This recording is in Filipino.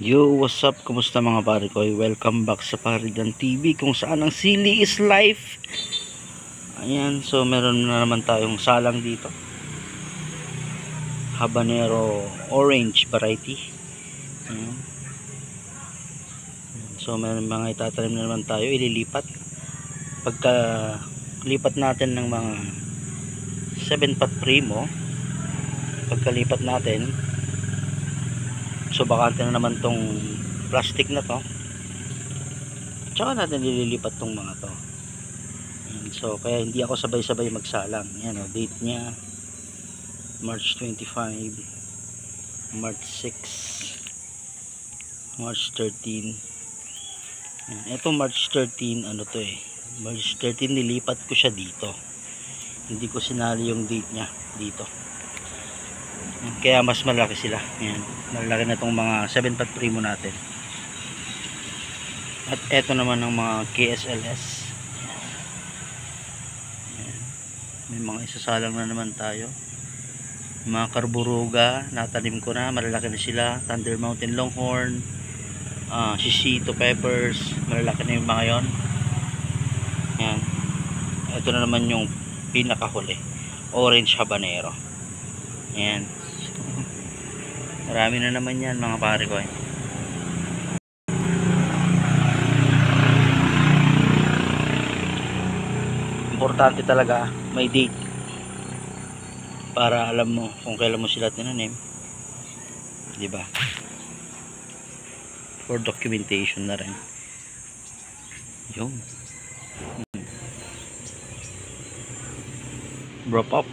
Yo, what's up? Kumusta mga pare ko? Welcome back sa Paridan TV kung saan ang sili is life. Ayan, so meron na naman tayong salang dito. Habanero orange variety. Ayan. So meron mga itatanim na naman tayo, ililipat. Pagka lipat natin ng mga 7 pot primo, pagkalipat natin, so bakante na naman tong plastic na to, tsaka natin nililipat tong mga to. Ayan, so kaya hindi ako sabay-sabay magsalang. Ayan o, date nya March 25, March 6, March 13. Ayan, ito March 13, ano to March 13 nilipat ko siya dito, hindi ko sinali yung date nya dito. Ayan, kaya mas malaki sila. Ayan, malaki na itong mga 7 pot primo natin. At eto naman ang mga KSLS. Ayan, may mga isasalang na naman tayo. Mga karburuga natanim ko na, malalaki na sila. Thunder Mountain Longhorn, Shishito Peppers, malalaki na yung mga yon. Ayan, eto na naman yung pinakahuli, orange habanero. Ayan, marami na naman yan mga pare ko Importante talaga may date para alam mo kung kailan mo sila tinanim, di ba? For documentation na rin. Yung wrap up.